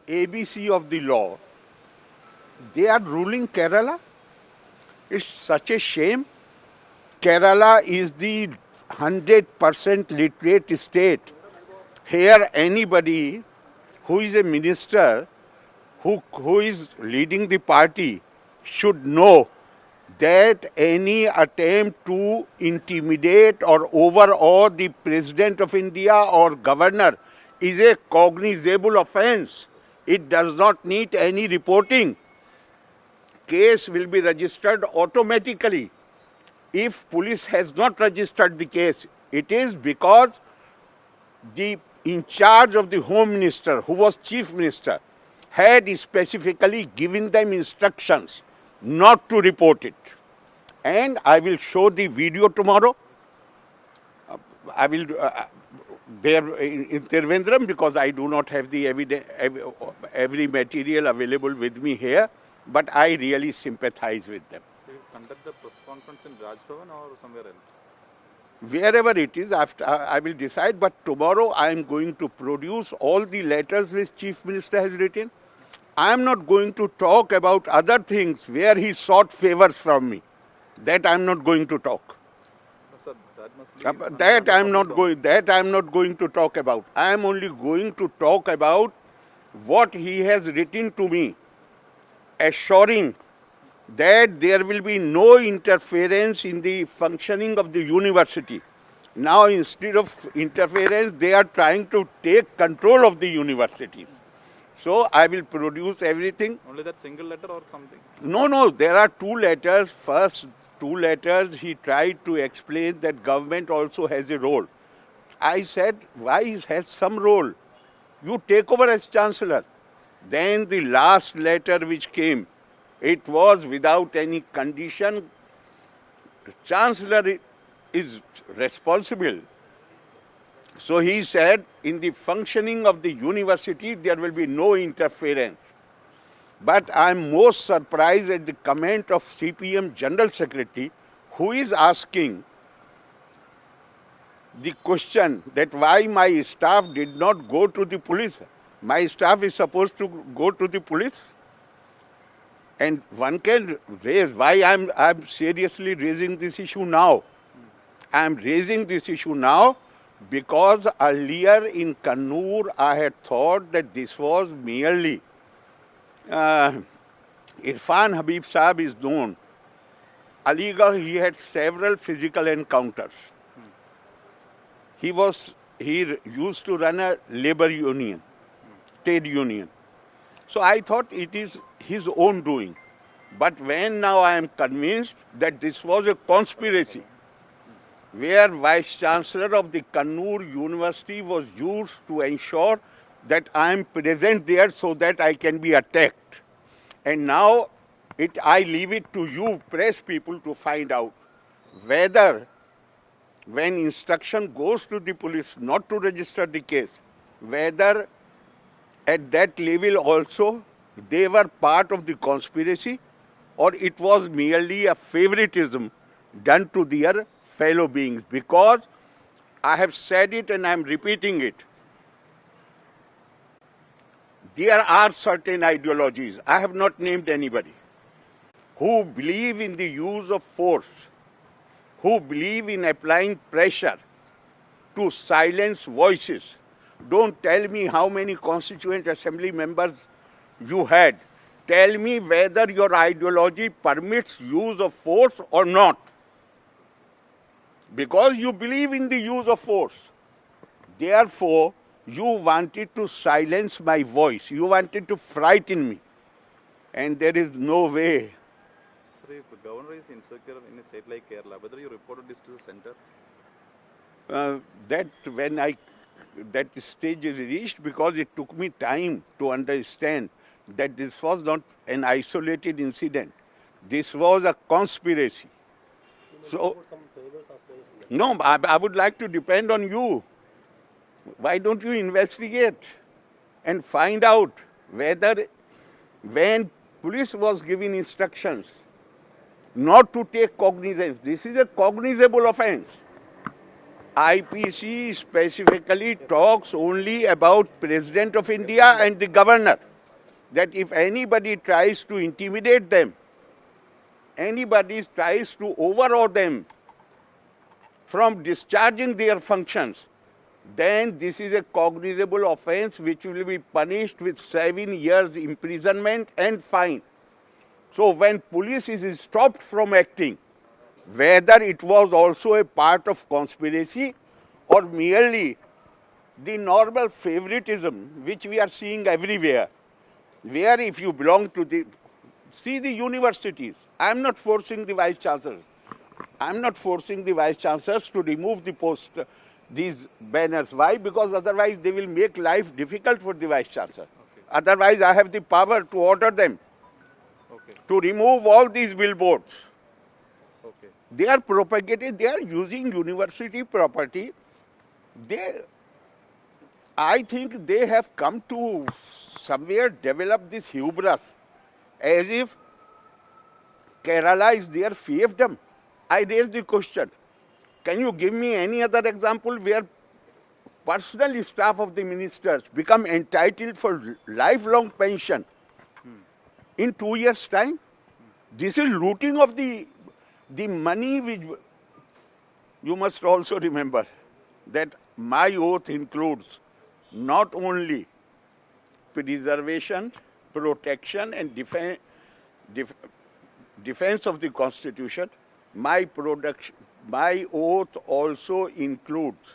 ABC of the law, they are ruling Kerala. It's such a shame. Kerala is the 100% literate state. Here, anybody who is a minister, who is leading the party, should know that any attempt to intimidate or overawe the President of India or governor is a cognizable offense. It does not need any reporting. Case will be registered automatically. If police has not registered the case, it is because the in charge of the Home Minister, who was Chief Minister, had specifically given them instructions not to report it. And I will show the video tomorrow. I will there in Trivandrum, because I do not have the every material available with me here, but I really sympathize with them. Will you conduct the press conference in Raj Bhavan or somewhere else? Wherever it is, after I will decide, but tomorrow I am going to produce all the letters which Chief Minister has written. I am not going to talk about other things where he sought favors from me. That I am not going to talk. No, sir, that must be That I am not going to talk about. I am only going to talk about what he has written to me, assuring that there will be no interference in the functioning of the university. Now, instead of interference, they are trying to take control of the universities. So, I will produce everything. only that single letter or something? No, there are two letters. First two letters, he tried to explain that government also has a role. I said, why it has some role? You take over as Chancellor. Then the last letter which came, it was without any condition. The Chancellor is responsible. So he said, in the functioning of the university, there will be no interference. But I am most surprised at the comment of CPM General Secretary, who is asking the question that why my staff did not go to the police. My staff is supposed to go to the police. And one can raise why I'm seriously raising this issue now. I'm raising this issue now because earlier in Kannur I had thought that this was merely Irfan Habib Saab is known. Aligarh, he had several physical encounters. He used to run a labor union, trade union. So I thought it is his own doing. But when now I am convinced that this was a conspiracy, where Vice Chancellor of the Kannur University was used to ensure that I am present there so that I can be attacked. And now I leave it to you, press people, to find out whether when instruction goes to the police not to register the case, whether at that level also they were part of the conspiracy or it was merely a favoritism done to their fellow beings. Because I have said it and I am repeating it. There are certain ideologies, I have not named anybody, who believe in the use of force, who believe in applying pressure to silence voices. Don't tell me how many constituent assembly members you had. Tell me whether your ideology permits use of force or not. Because you believe in the use of force. Therefore, you wanted to silence my voice. You wanted to frighten me. And there is no way. Sir, if the governor is insecure in a state like Kerala, whether you reported this to the center? That stage is reached because it took me time to understand that this was not an isolated incident. This was a conspiracy. So, no, I would like to depend on you. Why don't you investigate and find out whether when police was giving instructions not to take cognizance, this is a cognizable offense. IPC specifically talks only about President of India and the governor. that if anybody tries to intimidate them, anybody tries to overawe them from discharging their functions, then this is a cognizable offense which will be punished with 7 years imprisonment and fine. So when police is stopped from acting, whether it was also a part of conspiracy or merely the normal favoritism which we are seeing everywhere, where if you belong to see the universities, I am not forcing the vice chancellors. I am not forcing the vice chancellors to remove the post, these banners. Why? Because otherwise they will make life difficult for the vice chancellor. Okay. Otherwise I have the power to order them to remove all these billboards. Okay. They are propagating, they are using university property. I think they have come to somewhere develop this hubris as if Kerala is their fiefdom. I raise the question, can you give me any other example where personal staff of the ministers become entitled for lifelong pension in 2 years' time? This is looting of the money which you must also remember that my oath includes not only preservation, protection and defense of the Constitution, my oath also includes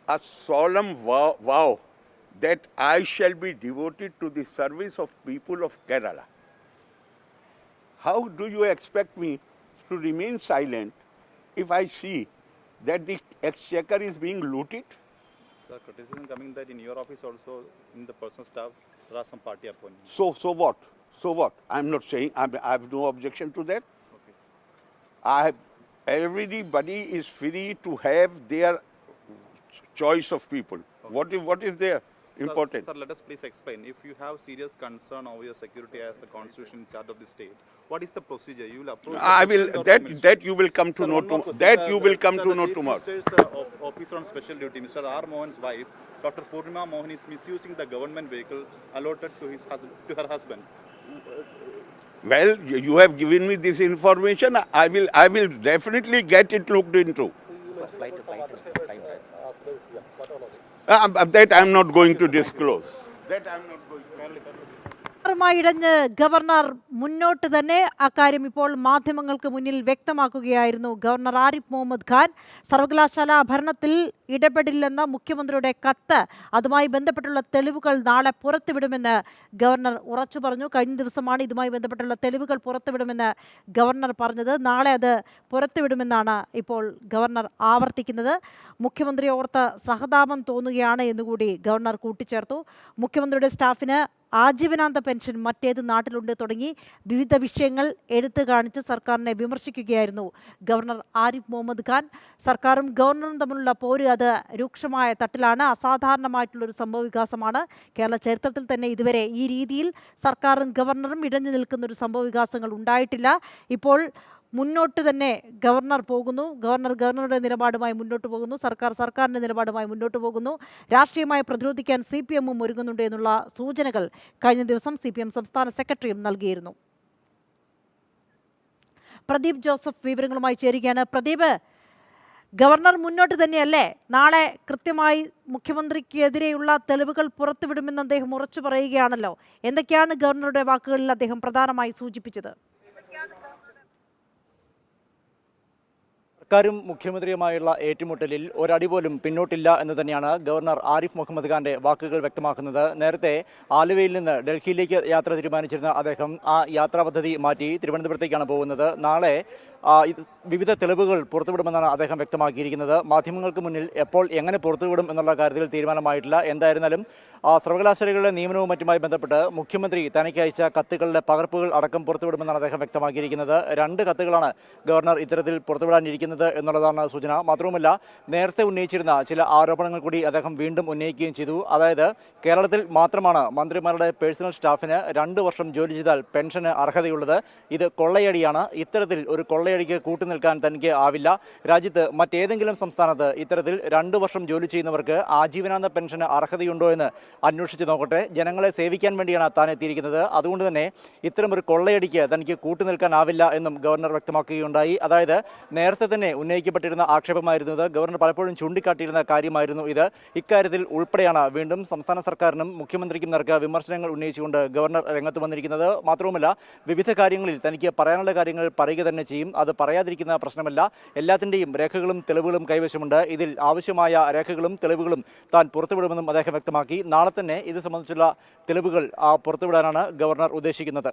a solemn vow that I shall be devoted to the service of people of Kerala. How do you expect me to remain silent if I see that the exchequer is being looted? Sir, criticism coming that in your office also, in the personal staff, there are some party appointments. So what? So what? I'm not saying, I have no objection to that. Okay. Everybody is free to have their choice of people. Okay. What is there important? Sir, let us please explain. If you have serious concern over your security as the constitution in charge of the state, what is the procedure? You will approach. I will. That you will come to know. That you will come to know tomorrow. Officer on special duty, Mr. R. Mohan's wife, Dr. Purnima Mohan, is misusing the government vehicle allotted to her husband. Well, you have given me this information. I will definitely get it looked into. That I am not going to disclose. That I am not going to. ഇടഞ്ഞ് governor മുന്നോട്ട് തന്നെ അക്കാര്യം ഇപ്പോൾ മാധ്യമങ്ങൾക്ക് മുന്നിൽ വ്യക്തമാക്കുകയായിരുന്നു. Governor Arif Muhammad Khan സർവകലാശാല ഭരണത്തിൽ ഇടപെടില്ലെന്ന മുഖ്യമന്ത്രിയുടെ കത്ത്, അതുമായി ബന്ധപ്പെട്ടുള്ള തെളിവുകൾ നാളെ പുറത്തുവിടുമെന്ന് ഗവർണർ ഉറച്ചു പറഞ്ഞു. കഴിഞ്ഞ ദിവസമാണ് ഇതുമായി ബന്ധപ്പെട്ടുള്ള തെളിവുകൾ പുറത്തുവിടുമെന്ന് ഗവർണർ പറഞ്ഞത്. നാളെ അത് പുറത്തുവിടുമെന്നാണ് ഇപ്പോൾ ഗവർണർ ആവർത്തിക്കുന്നത്. മുഖ്യമന്ത്രി ഓർത്ത് സഹതാപം തോന്നുകയാണ് എന്നുകൂടി ഗവർണർ കൂട്ടിച്ചേർത്തു. മുഖ്യമന്ത്രിയുടെ സ്റ്റാഫിന് ആജീവനാന്ത പെൻഷൻ മറ്റേത് നാട്ടിലുണ്ട് തുടങ്ങി വിവിധ വിഷയങ്ങൾ എടുത്തു കാണിച്ച് സർക്കാരിനെ വിമർശിക്കുകയായിരുന്നു ഗവർണർ ആരിഫ് മുഹമ്മദ് ഖാൻ. സർക്കാരും ഗവർണറും തമ്മിലുള്ള പോര് അത് രൂക്ഷമായ തട്ടിലാണ്. അസാധാരണമായിട്ടുള്ളൊരു സംഭവവികാസമാണ്. കേരള ചരിത്രത്തിൽ തന്നെ ഇതുവരെ ഈ രീതിയിൽ സർക്കാരും ഗവർണറും ഇടഞ്ഞു നിൽക്കുന്നൊരു സംഭവവികാസങ്ങൾ ഉണ്ടായിട്ടില്ല. ഇപ്പോൾ മുന്നോട്ട് തന്നെ ഗവർണർ പോകുന്നു. ഗവർണറുടെ നിലപാടുമായി മുന്നോട്ട് പോകുന്നു. സർക്കാരിൻ്റെ നിലപാടുമായി മുന്നോട്ട് പോകുന്നു. രാഷ്ട്രീയമായി പ്രതിരോധിക്കാൻ CPM ഒരുങ്ങുന്നുണ്ട് എന്നുള്ള സൂചനകൾ കഴിഞ്ഞ ദിവസം CPM സംസ്ഥാന സെക്രട്ടറിയും നൽകിയിരുന്നു. പ്രദീപ് ജോസഫ് വിവരങ്ങളുമായി ചേരുകയാണ്. പ്രദീപ്, ഗവർണർ മുന്നോട്ട് തന്നെയല്ലേ? നാളെ കൃത്യമായി മുഖ്യമന്ത്രിക്കെതിരെയുള്ള തെളിവുകൾ പുറത്തുവിടുമെന്ന് അദ്ദേഹം ഉറച്ചു പറയുകയാണല്ലോ. എന്തൊക്കെയാണ് ഗവർണറുടെ വാക്കുകളിൽ അദ്ദേഹം പ്രധാനമായി സൂചിപ്പിച്ചത്? സർക്കാരും മുഖ്യമന്ത്രിയുമായുള്ള ഏറ്റുമുട്ടലിൽ ഒരടി പോലും പിന്നോട്ടില്ല എന്ന് തന്നെയാണ് ഗവർണർ ആരിഫ് മുഹമ്മദ് ഖാന്റെ വാക്കുകൾ വ്യക്തമാക്കുന്നത്. നേരത്തെ ആലുവയിൽ നിന്ന് ഡൽഹിയിലേക്ക് യാത്ര തീരുമാനിച്ചിരുന്ന അദ്ദേഹം ആ യാത്രാ പദ്ധതി മാറ്റി തിരുവനന്തപുരത്തേക്കാണ് പോകുന്നത്. നാളെ വിവിധ തെളിവുകൾ പുറത്തുവിടുമെന്നാണ് അദ്ദേഹം വ്യക്തമാക്കിയിരിക്കുന്നത്. മാധ്യമങ്ങൾക്ക് മുന്നിൽ എപ്പോൾ എങ്ങനെ പുറത്തുവിടും എന്നുള്ള കാര്യത്തിൽ തീരുമാനമായിട്ടില്ല. എന്തായിരുന്നാലും സർവകലാശാലകളുടെ നിയമനവും മറ്റുമായി ബന്ധപ്പെട്ട് മുഖ്യമന്ത്രി തനിക്ക് അയച്ച കത്തുകളുടെ പകർപ്പുകൾ അടക്കം പുറത്തുവിടുമെന്നാണ് അദ്ദേഹം വ്യക്തമാക്കിയിരിക്കുന്നത്. 2 കത്തുകളാണ് ഗവർണർ ഇത്തരത്തിൽ പുറത്തുവിടാനിരിക്കുന്നത് എന്നുള്ളതാണ് സൂചന. മാത്രവുമല്ല, നേരത്തെ ഉന്നയിച്ചിരുന്ന ചില ആരോപണങ്ങൾ കൂടി അദ്ദേഹം വീണ്ടും ഉന്നയിക്കുകയും ചെയ്തു. അതായത് കേരളത്തിൽ മാത്രമാണ് മന്ത്രിമാരുടെ പേഴ്സണൽ സ്റ്റാഫിന് 2 വർഷം ജോലി ചെയ്താൽ പെൻഷന് അർഹതയുള്ളത്. ഇത് കൊള്ളയടിയാണ്. ഇത്തരത്തിൽ ഒരു കൊള്ളയടിക്ക് കൂട്ടുനിൽക്കാൻ തനിക്ക് ആവില്ല. രാജ്യത്ത് മറ്റേതെങ്കിലും സംസ്ഥാനത്ത് ഇത്തരത്തിൽ 2 വർഷം ജോലി ചെയ്യുന്നവർക്ക് ആജീവനാന്ത പെൻഷന് അർഹതയുണ്ടോ എന്ന് അന്വേഷിച്ച് നോക്കട്ടെ. ജനങ്ങളെ സേവിക്കാൻ വേണ്ടിയാണ് താൻ എത്തിയിരിക്കുന്നത്. അതുകൊണ്ട് തന്നെ ഇത്തരമൊരു കൊള്ളയടിക്ക് തനിക്ക് കൂട്ടുനിൽക്കാനാവില്ല എന്നും ഗവർണർ വ്യക്തമാക്കുകയുണ്ടായി. അതായത് നേരത്തെ തന്നെ ഉന്നയിക്കപ്പെട്ടിരുന്ന ആക്ഷേപമായിരുന്നു ഇത്. ഗവർണർ പലപ്പോഴും ചൂണ്ടിക്കാട്ടിയിരുന്ന കാര്യമായിരുന്നു ഇത്. ഇക്കാര്യത്തിൽ ഉൾപ്പെടെയാണ് വീണ്ടും സംസ്ഥാന സർക്കാരിനും മുഖ്യമന്ത്രിക്കും നേർക്ക് വിമർശനങ്ങൾ ഉന്നയിച്ചുകൊണ്ട് ഗവർണർ രംഗത്ത് വന്നിരിക്കുന്നത്. മാത്രവുമല്ല, വിവിധ കാര്യങ്ങളിൽ തനിക്ക് പറയാനുള്ള കാര്യങ്ങൾ പറയുക തന്നെ ചെയ്യും. അത് പറയാതിരിക്കുന്ന പ്രശ്നമല്ല. എല്ലാത്തിൻ്റെയും രേഖകളും തെളിവുകളും കൈവശമുണ്ട്. ഇതിൽ ആവശ്യമായ രേഖകളും തെളിവുകളും താൻ പുറത്തുവിടുമെന്നും അദ്ദേഹം വ്യക്തമാക്കി. നാളെ തന്നെ ഇത് സംബന്ധിച്ചുള്ള തെളിവുകൾ പുറത്തുവിടാനാണ് ഗവർണർ ഉദ്ദേശിക്കുന്നത്.